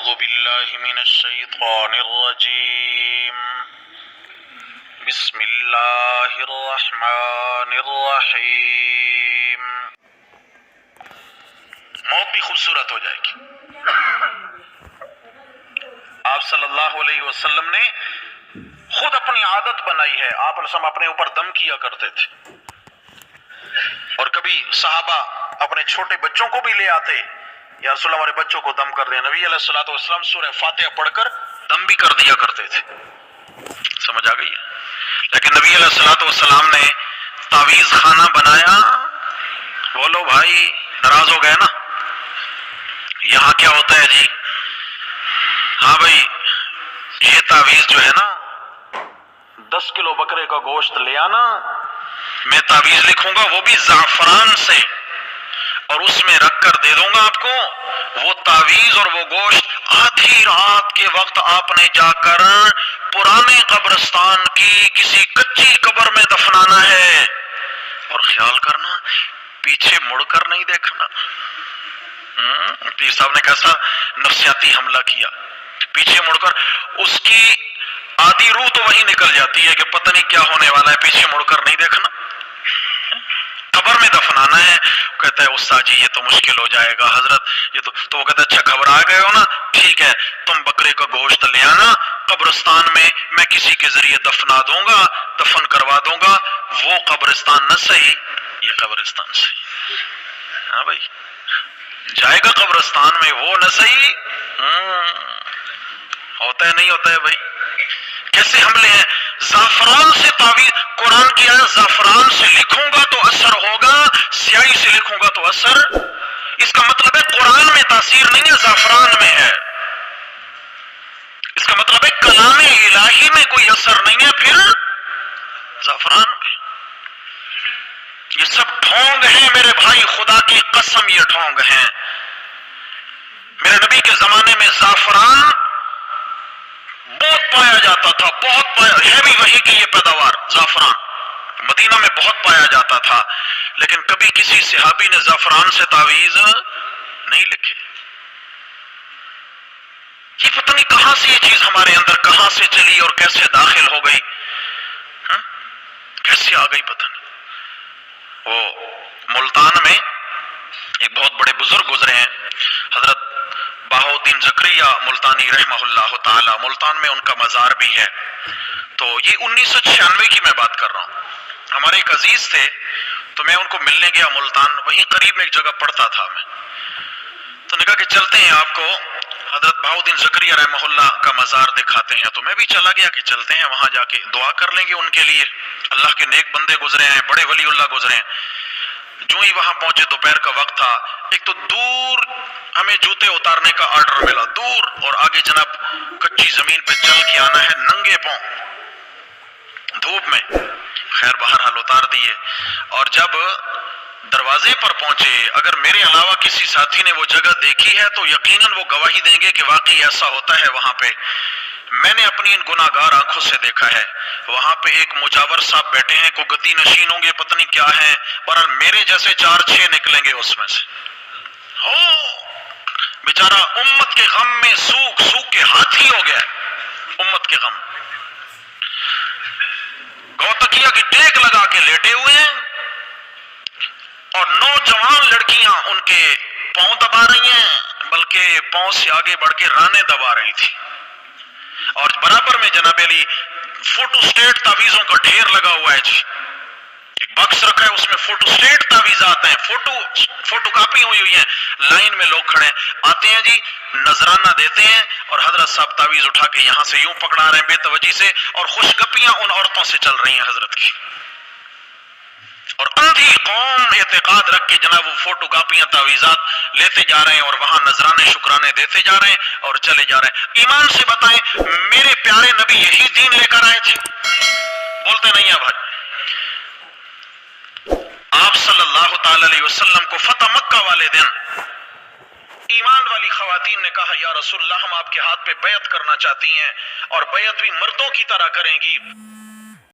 أعوذ بالله من الشيطان الرجيم بسم الله الرحمن الرحیم. موت بھی خوبصورت ہو جائے گی. آپ صلی اللہ علیہ وسلم نے خود اپنی عادت بنائی ہے. آپ اپنے اوپر دم کیا کرتے تھے اور کبھی صحابہ اپنے چھوٹے بچوں کو بھی لے آتے, یا رسول اللہ ہمارے بچوں کو دم کر دیں. نبی علیہ الصلوۃ والسلام سورہ فاتحہ پڑھ کر دم بھی کر دیا کرتے تھے. سمجھ آ گئی ہے؟ لیکن نبی علیہ الصلوۃ والسلام نے تعویذ خانہ بنایا. بولو بھائی, ناراض ہو گئے نا؟ یہاں کیا ہوتا ہے جی؟ ہاں بھائی, یہ تعویذ جو ہے نا, 10 کلو بکرے کا گوشت لے آنا, میں تعویذ لکھوں گا وہ بھی زعفران سے, اور اس میں رکھ کر دے دوں گا آپ کو. وہ تعویذ اور وہ گوشت آدھی رات کے وقت آپ نے جا کر پرانے قبرستان کی کسی کچی قبر میں دفنانا ہے. اور خیال کرنا, پیچھے مڑ کر نہیں دیکھنا. پیر صاحب نے کیسا نفسیاتی حملہ کیا. پیچھے مڑ کر, اس کی آدھی روح تو وہی نکل جاتی ہے کہ پتہ نہیں کیا ہونے والا ہے. پیچھے مڑ کر نہیں دیکھنا, قبر میں دفنانا ہے. کہتا ہے استاد جی یہ تو مشکل ہو جائے گا حضرت, یہ تو وہ کہتا ہے اچھا گھبرا گئے ہو نا, ٹھیک ہے تم بکرے کا گوشت لے آنا, قبرستان میں کسی کے ذریعے دفنا دوں گا, دفن کروا دوں گا. وہ قبرستان نہ صحیح, یہ قبرستان صحیح. ہاں بھائی, جائے گا قبرستان میں, وہ نہ صحیح. ہوتا ہے نہیں ہوتا ہے بھائی؟ کیسے حملے ہیں. زعفران سے تعویذ, قرآن کی آیت زعفران سے لکھوں گا تو اثر ہوگا, سیاہی سے لکھوں گا تو اثر. اس کا مطلب ہے قرآن میں تاثیر نہیں ہے, زعفران میں ہے. اس کا مطلب ہے کلام الہی میں کوئی اثر نہیں ہے, پھر زعفران میں. یہ سب ڈھونگ ہیں میرے بھائی, خدا کی قسم یہ ڈھونگ ہیں. میرے نبی کے زمانے میں زعفران بہت پایا جاتا تھا, بہت پایا, ہے بھی وہی کی یہ پیداوار. زعفران مدینہ میں بہت پایا جاتا تھا, لیکن کبھی کسی صحابی نے زعفران سے تعویذ نہیں لکھے. یہ پتہ نہیں کہاں سے یہ چیز ہمارے اندر کہاں سے چلی اور کیسے داخل ہو گئی, کیسے آ گئی پتہ نہیں. وہ ملتان میں ایک بہت بڑے بزرگ گزرے ہیں, حضرت بہاؤالدین زکریا ملتانی رحمہ اللہ تعالی. ملتان میں ان کا مزار بھی ہے. تو یہ 1996 کی میں بات کر رہا ہوں. ہمارے ایک عزیز تھے, تو میں ان کو ملنے گیا ملتان, وہیں قریب میں ایک جگہ پڑھتا تھا میں. تو نے کہا کہ چلتے ہیں آپ کو حضرت بہاؤالدین زکریا رحمہ اللہ کا مزار دکھاتے ہیں. تو میں بھی چلا گیا کہ چلتے ہیں وہاں جا کے دعا کر لیں گے ان کے لیے. اللہ کے نیک بندے گزرے ہیں, بڑے ولی اللہ گزرے ہیں. جو ہی وہاں پہنچے, دوپہر کا وقت تھا, ایک تو دور ہمیں جوتے اتارنے کا آرڈر ملا, دور, اور آگے جناب کچی زمین پہ چل کے آنا ہے ننگے پاؤں دھوپ میں. خیر بہرحال اتار دیے, اور جب دروازے پر پہنچے, اگر میرے علاوہ کسی ساتھی نے وہ جگہ دیکھی ہے تو یقیناً وہ گواہی دیں گے کہ واقعی ایسا ہوتا ہے وہاں پہ. میں نے اپنی ان گناہگار آنکھوں سے دیکھا ہے. وہاں پہ ایک مجاور صاحب بیٹھے ہیں, کوئی گدی نشین ہوں گے, پتہ نہیں کیا ہیں, بہرحال میرے جیسے 4-6 نکلیں گے اس میں سے. بیچارہ امت کے غم میں سوکھ سوکھ کے ہاتھی ہو گیا ہے. امت کے غم, گوتکیا کی ٹیک لگا کے لیٹے ہوئے ہیں, اور نوجوان لڑکیاں ان کے پاؤں دبا رہی ہیں, بلکہ پاؤں سے آگے بڑھ کے رانے دبا رہی تھی. اور برابر میں جناب علی فوٹو سٹیٹ تعویذوں کا ڈھیر لگا ہوا ہے جی. ایک باکس رکھا ہے, اس میں فوٹو سٹیٹ تعویذات ہیں, فوٹو کاپی ہوئی ہیں. لائن میں لوگ کھڑے ہیں, آتے ہیں جی, نذرانہ دیتے ہیں, اور حضرت صاحب تعویذ اٹھا کے یہاں سے یوں پکڑا رہے ہیں بے توجہی سے, اور خوش گپیاں ان عورتوں سے چل رہی ہیں حضرت کی. اور اندھی قوم اعتقاد رکھ کے جناب وہ فوٹو کاپیاں تعویذات لیتے جا رہے ہیں, اور وہاں نذرانے شکرانے دیتے جا رہے ہیں, اور چلے جا رہے ہیں. ایمان سے بتائیں, میرے پیارے نبی یہی دین لے کر آئے تھے؟ بولتے نہیں ہیں بھائی. آپ صلی اللہ تعالی علیہ وسلم کو فتح مکہ والے دن ایمان والی خواتین نے کہا, یا رسول اللہ ہم آپ کے ہاتھ پہ بیعت کرنا چاہتی ہیں, اور بیعت بھی مردوں کی طرح کریں گی.